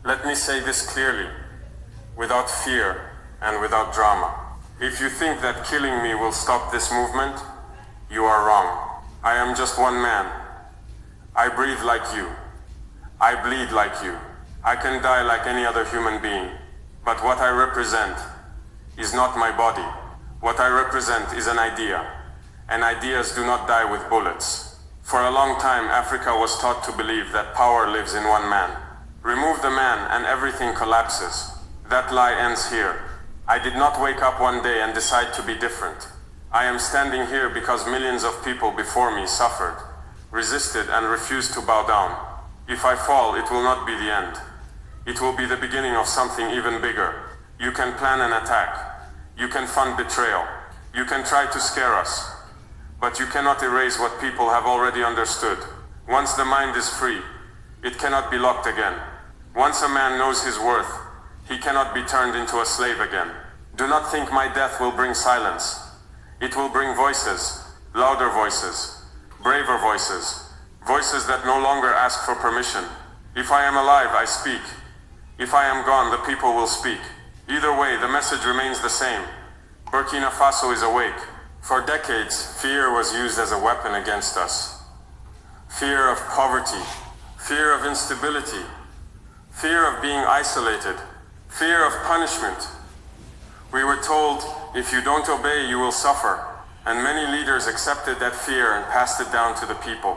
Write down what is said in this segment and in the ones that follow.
Let me say this clearly, without fear and without drama. If you think that killing me will stop this movement, you are wrong. I am just one man. I breathe like you. I bleed like you. I can die like any other human being. But what I represent is not my body. What I represent is an idea. And ideas do not die with bullets. For a long time, Africa was taught to believe that power lives in one man. Remove the man and everything collapses. That lie ends here. I did not wake up one day and decide to be different. I am standing here because millions of people before me suffered, resisted, and refused to bow down. If I fall, it will not be the end. It will be the beginning of something even bigger. You can plan an attack. You can fund betrayal. You can try to scare us. But you cannot erase what people have already understood. Once the mind is free, it cannot be locked again. Once a man knows his worth, he cannot be turned into a slave again. Do not think my death will bring silence. It will bring voices, louder voices, braver voices, voices that no longer ask for permission. If I am alive, I speak. If I am gone, the people will speak. Either way, the message remains the same. Burkina Faso is awake. For decades, fear was used as a weapon against us. Fear of poverty, fear of instability, fear of being isolated, fear of punishment. We were told, if you don't obey, you will suffer. And many leaders accepted that fear and passed it down to the people.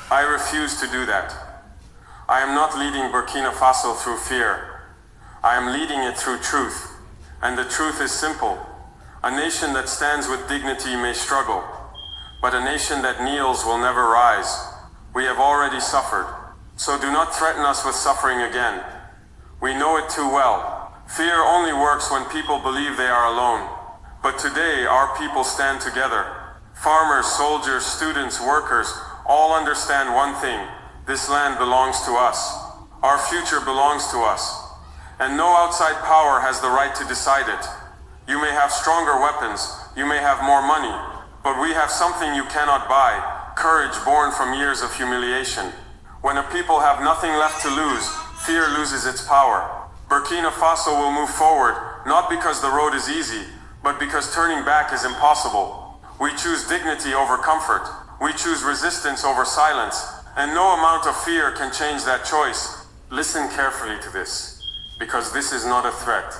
I refuse to do that. I am not leading Burkina Faso through fear. I am leading it through truth. And the truth is simple. A nation that stands with dignity may struggle, but a nation that kneels will never rise. We have already suffered, so do not threaten us with suffering again. We know it too well. Fear only works when people believe they are alone. But today, our people stand together. Farmers, soldiers, students, workers, all understand one thing. This land belongs to us. Our future belongs to us. And no outside power has the right to decide it. You may have stronger weapons, you may have more money, but we have something you cannot buy, courage born from years of humiliation. When a people have nothing left to lose, fear loses its power. Burkina Faso will move forward, not because the road is easy, but because turning back is impossible. We choose dignity over comfort. We choose resistance over silence. And no amount of fear can change that choice. Listen carefully to this, because this is not a threat.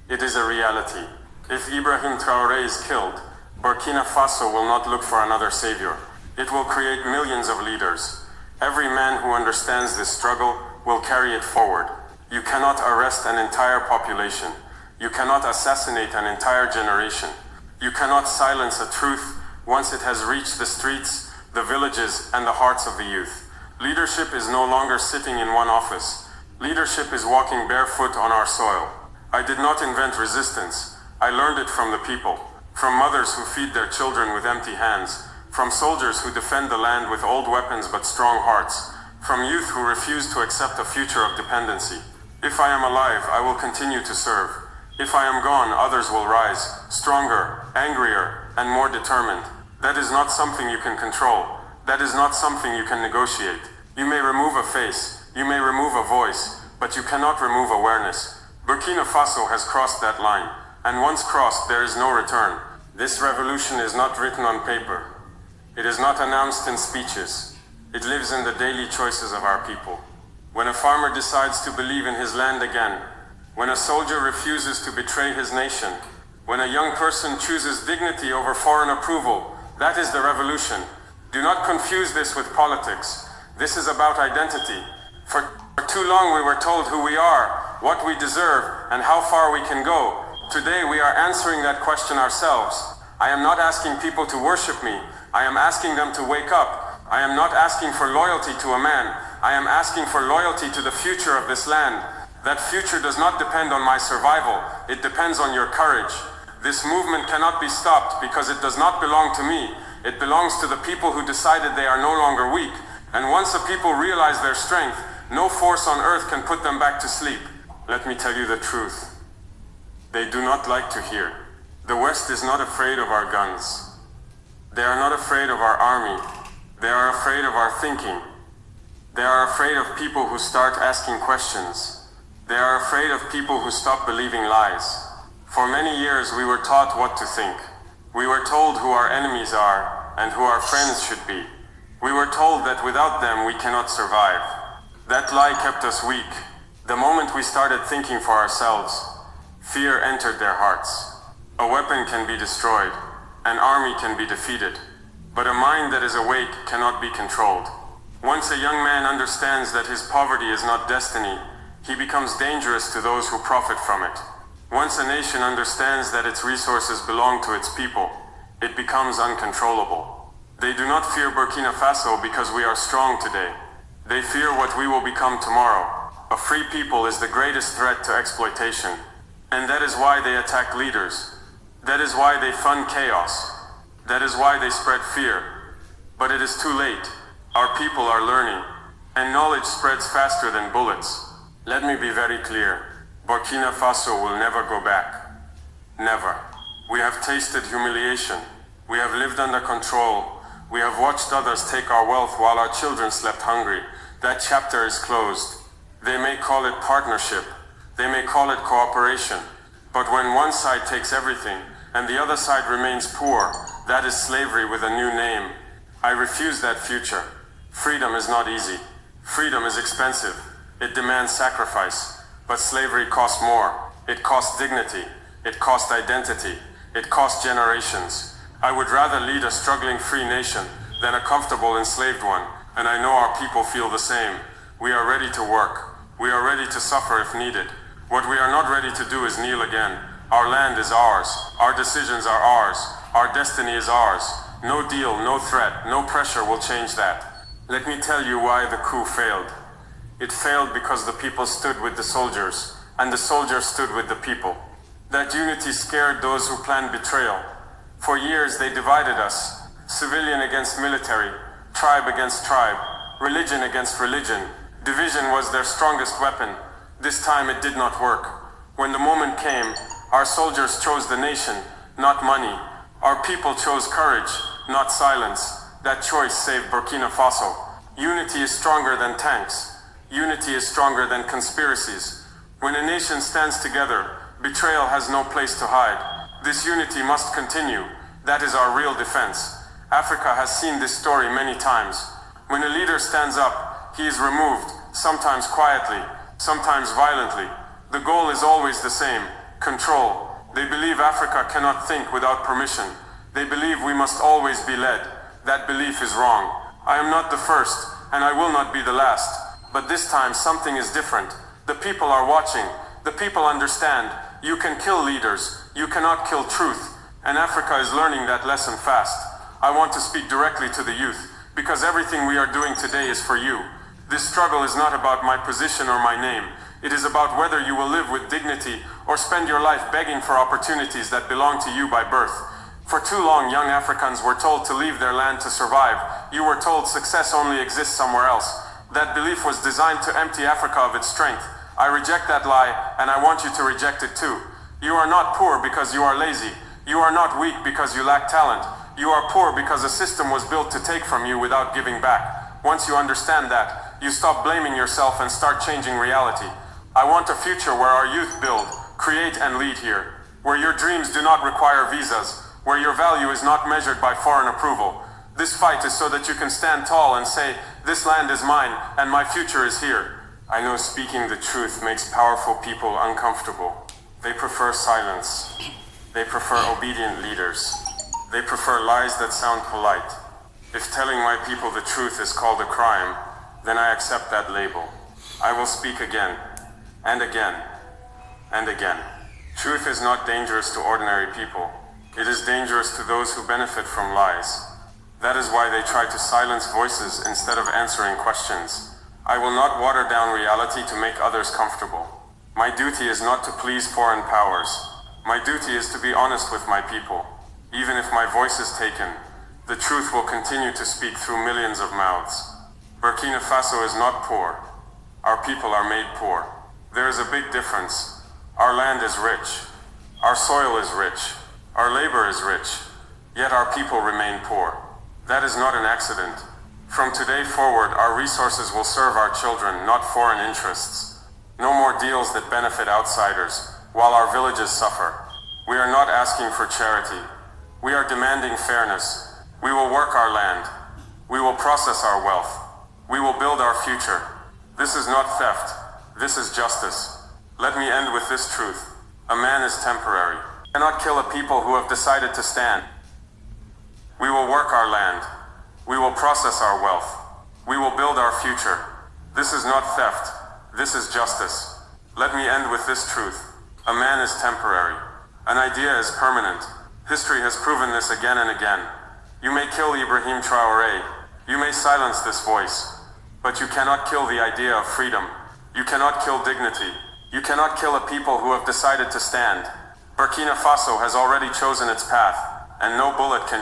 It is a reality. If Ibrahim Traoré is killed, Burkina Faso will not look for another savior. It will create millions of leaders. Every man who understands this struggle will carry it forward. You cannot arrest an entire population. You cannot assassinate an entire generation. You cannot silence a truth once it has reached the streets, the villages, and the hearts of the youth. Leadership is no longer sitting in one office. Leadership is walking barefoot on our soil. I did not invent resistance. I learned it from the people, from mothers who feed their children with empty hands, from soldiers who defend the land with old weapons but strong hearts, from youth who refuse to accept a future of dependency. If I am alive, I will continue to serve. If I am gone, others will rise, stronger, angrier, and more determined. That is not something you can control. That is not something you can negotiate. You may remove a face, you may remove a voice, but you cannot remove awareness. Burkina Faso has crossed that line. And once crossed, there is no return. This revolution is not written on paper. It is not announced in speeches. It lives in the daily choices of our people. When a farmer decides to believe in his land again, when a soldier refuses to betray his nation, when a young person chooses dignity over foreign approval, that is the revolution. Do not confuse this with politics. This is about identity. For too long we were told who we are, what we deserve, and how far we can go. Today we are answering that question ourselves. I am not asking people to worship me. I am asking them to wake up. I am not asking for loyalty to a man. I am asking for loyalty to the future of this land. That future does not depend on my survival. It depends on your courage. This movement cannot be stopped because it does not belong to me. It belongs to the people who decided they are no longer weak. And once the people realize their strength, no force on earth can put them back to sleep. Let me tell you the truth. They do not like to hear. The West is not afraid of our guns. They are not afraid of our army. They are afraid of our thinking. They are afraid of people who start asking questions. They are afraid of people who stop believing lies. For many years we were taught what to think. We were told who our enemies are and who our friends should be. We were told that without them we cannot survive. That lie kept us weak. The moment we started thinking for ourselves, fear entered their hearts. A weapon can be destroyed, an army can be defeated, but a mind that is awake cannot be controlled. Once a young man understands that his poverty is not destiny, he becomes dangerous to those who profit from it. Once a nation understands that its resources belong to its people, it becomes uncontrollable. They do not fear Burkina Faso because we are strong today. They fear what we will become tomorrow. A free people is the greatest threat to exploitation. And that is why they attack leaders. That is why they fund chaos. That is why they spread fear. But it is too late. Our people are learning. And knowledge spreads faster than bullets. Let me be very clear. Burkina Faso will never go back. Never. We have tasted humiliation. We have lived under control. We have watched others take our wealth while our children slept hungry. That chapter is closed. They may call it partnership. They may call it cooperation. But when one side takes everything and the other side remains poor, that is slavery with a new name. I refuse that future. Freedom is not easy. Freedom is expensive. It demands sacrifice. But slavery costs more. It costs dignity. It costs identity. It costs generations. I would rather lead a struggling free nation than a comfortable enslaved one, and I know our people feel the same. We are ready to work. We are ready to suffer if needed. What we are not ready to do is kneel again. Our land is ours. Our decisions are ours. Our destiny is ours. No deal, no threat, no pressure will change that. Let me tell you why the coup failed. It failed because the people stood with the soldiers, and the soldiers stood with the people. That unity scared those who planned betrayal. For years they divided us, civilian against military, tribe against tribe, religion against religion. Division was their strongest weapon. This time it did not work. When the moment came, our soldiers chose the nation, not money. Our people chose courage, not silence. That choice saved Burkina Faso. Unity is stronger than tanks. Unity is stronger than conspiracies. When a nation stands together, betrayal has no place to hide. This unity must continue. That is our real defense. Africa has seen this story many times. When a leader stands up, he is removed, sometimes quietly, sometimes violently. The goal is always the same: control. They believe Africa cannot think without permission. They believe we must always be led. That belief is wrong. I am not the first, and I will not be the last. But this time something is different. The people are watching. The people understand. You can kill leaders. You cannot kill truth. And Africa is learning that lesson fast. I want to speak directly to the youth, because everything we are doing today is for you. This struggle is not about my position or my name. It is about whether you will live with dignity or spend your life begging for opportunities that belong to you by birth. For too long, young Africans were told to leave their land to survive. You were told success only exists somewhere else. That belief was designed to empty Africa of its strength. I reject that lie, and I want you to reject it too. You are not poor because you are lazy. You are not weak because you lack talent. You are poor because a system was built to take from you without giving back. Once you understand that, you stop blaming yourself and start changing reality. I want a future where our youth build, create and lead here. Where your dreams do not require visas. Where your value is not measured by foreign approval. This fight is so that you can stand tall and say, this land is mine and my future is here. I know speaking the truth makes powerful people uncomfortable. They prefer silence. They prefer obedient leaders. They prefer lies that sound polite. If telling my people the truth is called a crime, then I accept that label. I will speak again, and again, and again. Truth is not dangerous to ordinary people. It is dangerous to those who benefit from lies. That is why they try to silence voices instead of answering questions. I will not water down reality to make others comfortable. My duty is not to please foreign powers. My duty is to be honest with my people. Even if my voice is taken, the truth will continue to speak through millions of mouths. Burkina Faso is not poor. Our people are made poor. There is a big difference. Our land is rich. Our soil is rich. Our labor is rich. Yet our people remain poor. That is not an accident. From today forward, our resources will serve our children, not foreign interests. No more deals that benefit outsiders, while our villages suffer. We are not asking for charity. We are demanding fairness. We will work our land. We will process our wealth. We will build our future. This is not theft. This is justice. Let me end with this truth. A man is temporary. You cannot kill a people who have decided to stand. We will work our land. We will process our wealth. We will build our future. This is not theft. This is justice. Let me end with this truth. A man is temporary. An idea is permanent. History has proven this again and again. You may kill Ibrahim Traoré. You may silence this voice. But you cannot kill the idea of freedom. You cannot kill dignity. You cannot kill a people who have decided to stand. Burkina Faso has already chosen its path, and no bullet can